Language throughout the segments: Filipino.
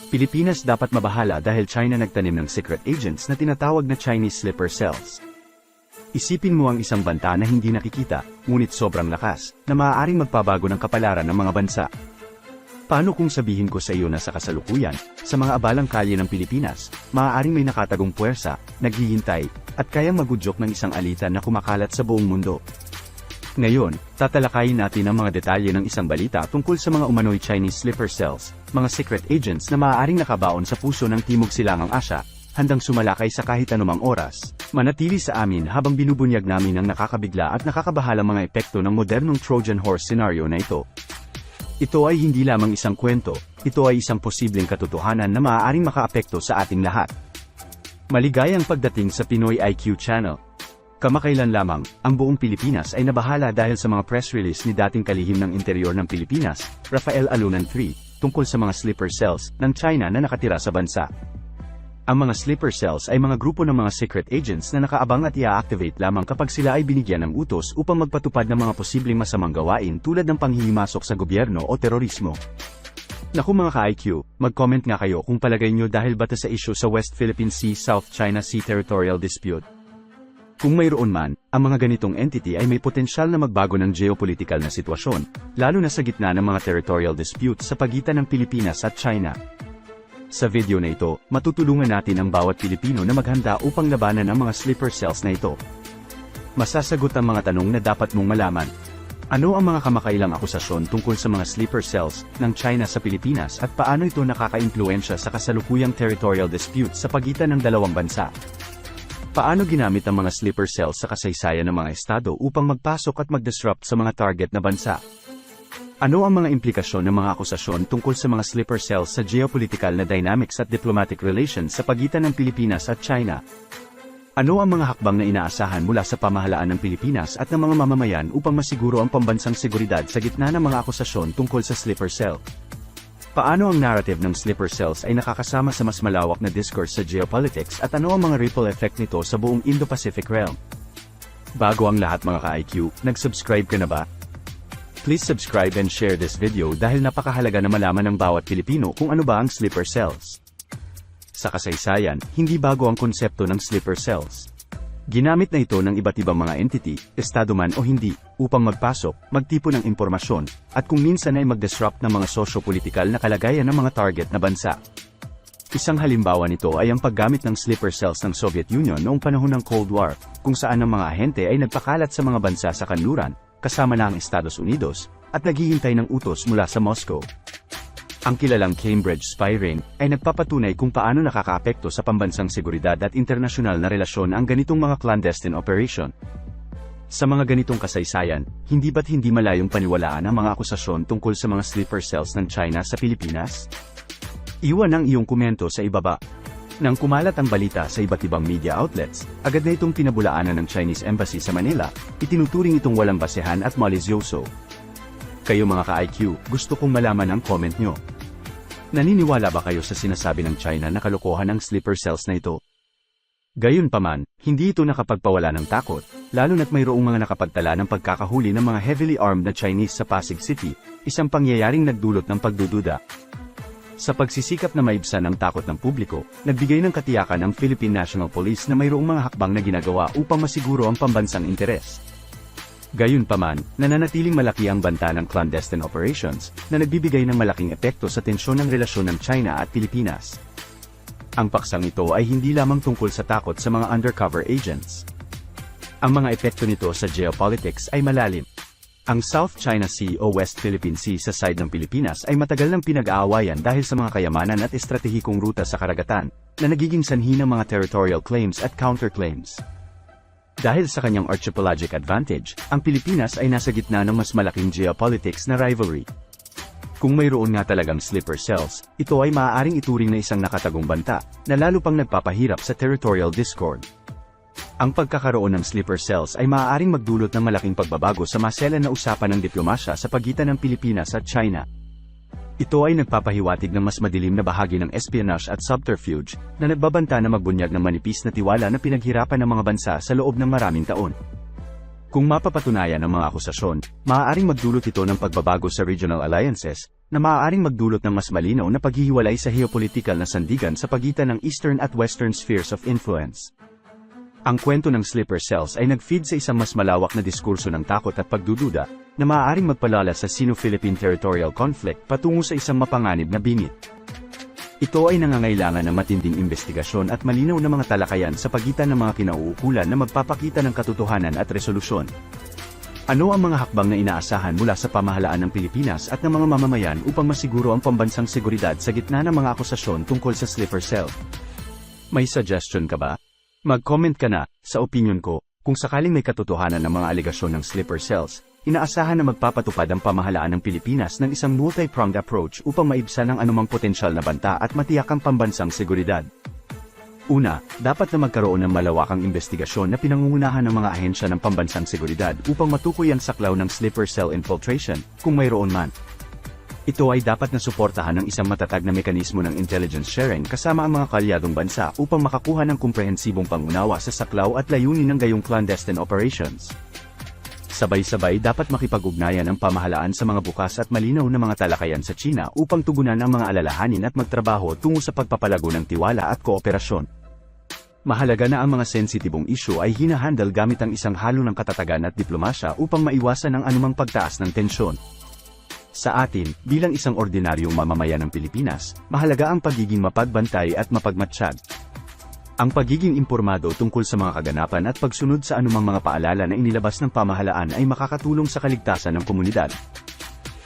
Pilipinas dapat mabahala dahil China nagtanim ng secret agents na tinatawag na Chinese sleeper cells. Isipin mo ang isang banta na hindi nakikita, ngunit sobrang lakas, na maaaring magpabago ng kapalaran ng mga bansa. Paano kung sabihin ko sa iyo na sa kasalukuyan, sa mga abalang kalye ng Pilipinas, maaaring may nakatagong puwersa, naghihintay, at kayang magudyok ng isang alitan na kumakalat sa buong mundo? Ngayon, tatalakayin natin ang mga detalye ng isang balita tungkol sa mga umano'y Chinese sleeper cells, mga secret agents na maaaring nakabaon sa puso ng Timog Silangang Asya, handang sumalakay sa kahit anumang oras. Manatili sa amin habang binubunyag namin ang nakakabigla at nakakabahalang mga epekto ng modernong Trojan horse scenario na ito. Ito ay hindi lamang isang kwento, ito ay isang posibleng katotohanan na maaaring makaapekto sa ating lahat. Maligayang pagdating sa Pinoy IQ Channel. Kamakailan lamang, ang buong Pilipinas ay nabahala dahil sa mga press release ni dating kalihim ng interior ng Pilipinas, Rafael Alunan III, tungkol sa mga sleeper cells ng China na nakatira sa bansa. Ang mga sleeper cells ay mga grupo ng mga secret agents na nakaabang at i-activate lamang kapag sila ay binigyan ng utos upang magpatupad ng mga posibleng masamang gawain tulad ng panghihimasok sa gobyerno o terorismo. Naku mga ka-IQ, mag-comment nga kayo kung palagay nyo dahil bata sa issue sa West Philippine Sea South China Sea Territorial Dispute. Kung mayroon man, ang mga ganitong entity ay may potensyal na magbago ng geopolitical na sitwasyon, lalo na sa gitna ng mga territorial disputes sa pagitan ng Pilipinas at China. Sa video na ito, matutulungan natin ang bawat Pilipino na maghanda upang labanan ang mga sleeper cells na ito. Masasagot ang mga tanong na dapat mong malaman. Ano ang mga kamakailang akusasyon tungkol sa mga sleeper cells ng China sa Pilipinas at paano ito nakaka-impluwensya sa kasalukuyang territorial dispute sa pagitan ng dalawang bansa? Paano ginamit ang mga sleeper cells sa kasaysayan ng mga estado upang magpasok at mag-disrupt sa mga target na bansa? Ano ang mga implikasyon ng mga akusasyon tungkol sa mga sleeper cells sa geopolitical na dynamics at diplomatic relations sa pagitan ng Pilipinas at China? Ano ang mga hakbang na inaasahan mula sa pamahalaan ng Pilipinas at ng mga mamamayan upang masiguro ang pambansang seguridad sa gitna ng mga akusasyon tungkol sa sleeper cell? Paano ang narrative ng sleeper cells ay nakakasama sa mas malawak na discourse sa geopolitics at ano ang mga ripple effect nito sa buong Indo-Pacific realm? Bago ang lahat mga ka-IQ, nag-subscribe ka na ba? Please subscribe and share this video dahil napakahalaga na malaman ng bawat Pilipino kung ano ba ang sleeper cells. Sa kasaysayan, hindi bago ang konsepto ng sleeper cells. Ginamit na ito ng iba't ibang mga entity, estado man o hindi, upang magpasok, magtipon ng impormasyon, at kung minsan ay mag-disrupt ng mga sosyo-politikal na kalagayan ng mga target na bansa. Isang halimbawa nito ay ang paggamit ng sleeper cells ng Soviet Union noong panahon ng Cold War, kung saan ang mga ahente ay nagpakalat sa mga bansa sa kanluran, kasama na ang Estados Unidos, at naghihintay ng utos mula sa Moscow. Ang kilalang Cambridge spy ring ay nagpapatunay kung paano nakakaapekto sa pambansang seguridad at internasyonal na relasyon ang ganitong mga clandestine operation. Sa mga ganitong kasaysayan, hindi ba't hindi malayong paniwalaan ang mga akusasyon tungkol sa mga sleeper cells ng China sa Pilipinas? Iwan ang iyong komento sa ibaba. Nang kumalat ang balita sa iba't ibang media outlets, agad na itong pinabulaanan ng Chinese Embassy sa Manila, itinuturing itong walang basehan at malisyoso. Kayo mga ka-IQ, gusto kong malaman ang comment nyo. Naniniwala ba kayo sa sinasabi ng China na kalokohan ang sleeper cells na ito? Gayunpaman, hindi ito nakapagpawala ng takot, lalo na't mayroong mga nakapagtala ng pagkakahuli ng mga heavily armed na Chinese sa Pasig City, isang pangyayaring nagdulot ng pagdududa. Sa pagsisikap na maibsan ang takot ng publiko, nagbigay ng katiyakan ang Philippine National Police na mayroong mga hakbang na ginagawa upang masiguro ang pambansang interes. Gayunpaman, nananatiling malaki ang banta ng clandestine operations, na nagbibigay ng malaking epekto sa tensyon ng relasyon ng China at Pilipinas. Ang paksang ito ay hindi lamang tungkol sa takot sa mga undercover agents. Ang mga epekto nito sa geopolitics ay malalim. Ang South China Sea o West Philippine Sea sa side ng Pilipinas ay matagal nang pinag-aawayan dahil sa mga kayamanan at estratehikong ruta sa karagatan, na nagiging sanhi ng mga territorial claims at counterclaims. Dahil sa kanyang archipelagic advantage, ang Pilipinas ay nasa gitna ng mas malaking geopolitics na rivalry. Kung mayroon nga talagang sleeper cells, ito ay maaaring ituring na isang nakatagong banta, na lalo pang nagpapahirap sa territorial discord. Ang pagkakaroon ng sleeper cells ay maaaring magdulot ng malaking pagbabago sa maselan na usapan ng diplomasya sa pagitan ng Pilipinas at China. Ito ay nagpapahiwatig ng mas madilim na bahagi ng espionage at subterfuge, na nagbabanta na magbunyag ng manipis na tiwala na pinaghirapan ng mga bansa sa loob ng maraming taon. Kung mapapatunayan ang mga akusasyon, maaaring magdulot ito ng pagbabago sa regional alliances, na maaaring magdulot ng mas malinaw na paghihiwalay sa geopolitikal na sandigan sa pagitan ng Eastern at Western spheres of influence. Ang kwento ng sleeper cells ay nag-feed sa isang mas malawak na diskurso ng takot at pagdududa, na maaaring magpalala sa Sino-Philippine territorial conflict patungo sa isang mapanganib na bingit. Ito ay nangangailangan ng matinding investigasyon at malinaw na mga talakayan sa pagitan ng mga kinauukulan na magpapakita ng katotohanan at resolusyon. Ano ang mga hakbang na inaasahan mula sa pamahalaan ng Pilipinas at ng mga mamamayan upang masiguro ang pambansang seguridad sa gitna ng mga akusasyon tungkol sa sleeper cell? May suggestion ka ba? Mag-comment ka na, sa opinyon ko, kung sakaling may katotohanan ng mga aligasyon ng sleeper cells, inaasahan na magpapatupad ang pamahalaan ng Pilipinas ng isang multi-pronged approach upang maibsan ang anumang potensyal na banta at matiyak ang pambansang seguridad. Una, dapat na magkaroon ng malawakang investigasyon na pinangungunahan ng mga ahensya ng pambansang seguridad upang matukoy ang saklaw ng sleeper cell infiltration, kung mayroon man. Ito ay dapat na suportahan ng isang matatag na mekanismo ng intelligence sharing kasama ang mga kaalyadong bansa upang makakuha ng komprehensibong pangunawa sa saklaw at layunin ng gayong clandestine operations. Sabay-sabay dapat makipag-ugnayan ang pamahalaan sa mga bukas at malinaw na mga talakayan sa China upang tugunan ang mga alalahanin at magtrabaho tungo sa pagpapalago ng tiwala at kooperasyon. Mahalaga na ang mga sensitibong isyu ay hinahandle gamit ang isang halo ng katatagan at diplomasya upang maiwasan ang anumang pagtaas ng tensyon. Sa atin, bilang isang ordinaryong mamamayan ng Pilipinas, mahalaga ang pagiging mapagbantay at mapagmatsyag. Ang pagiging impormado tungkol sa mga kaganapan at pagsunod sa anumang mga paalala na inilabas ng pamahalaan ay makakatulong sa kaligtasan ng komunidad.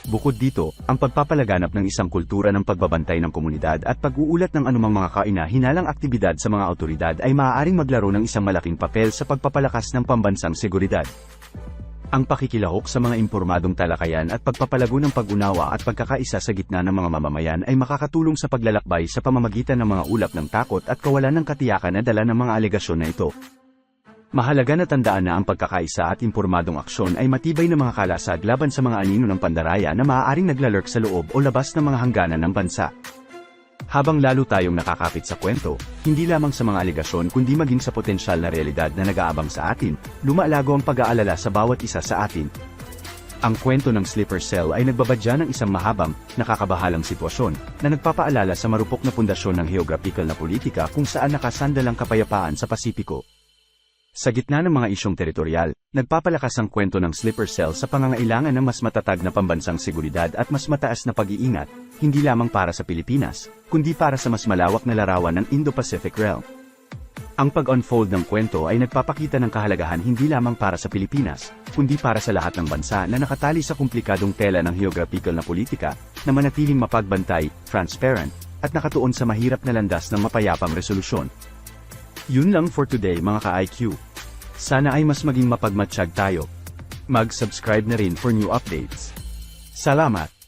Bukod dito, ang pagpapalaganap ng isang kultura ng pagbabantay ng komunidad at pag-uulat ng anumang mga kaina-hinalang aktibidad sa mga awtoridad ay maaaring maglaro ng isang malaking papel sa pagpapalakas ng pambansang seguridad. Ang pakikilahok sa mga impormadong talakayan at pagpapalago ng pag-unawa at pagkakaisa sa gitna ng mga mamamayan ay makakatulong sa paglalakbay sa pamamagitan ng mga ulap ng takot at kawalan ng katiyakan na dala ng mga alegasyon na ito. Mahalaga na tandaan na ang pagkakaisa at impormadong aksyon ay matibay na mga kalasag laban sa mga anino ng pandaraya na maaaring naglalurk sa loob o labas ng mga hangganan ng bansa. Habang lalo tayong nakakapit sa kwento, hindi lamang sa mga aligasyon kundi maging sa potensyal na realidad na nag-aabang sa atin, lumalago ang pag-aalala sa bawat isa sa atin. Ang kwento ng sleeper cell ay nagbabadya ng isang mahabang, nakakabahalang sitwasyon, na nagpapaalala sa marupok na pundasyon ng geographical na politika kung saan nakasandal ang kapayapaan sa Pasipiko. Sa gitna ng mga isyong teritorial, nagpapalakas ang kwento ng sleeper cell sa pangangailangan ng mas matatag na pambansang seguridad at mas mataas na pag-iingat, hindi lamang para sa Pilipinas, kundi para sa mas malawak na larawan ng Indo-Pacific realm. Ang pag-unfold ng kwento ay nagpapakita ng kahalagahan hindi lamang para sa Pilipinas, kundi para sa lahat ng bansa na nakatali sa komplikadong tela ng geographical na politika, na manatiling mapagbantay, transparent, at nakatuon sa mahirap na landas ng mapayapang resolusyon. Yun lang for today mga ka-IQ. Sana ay mas maging mapagmatsyag tayo. Mag-subscribe na rin for new updates. Salamat!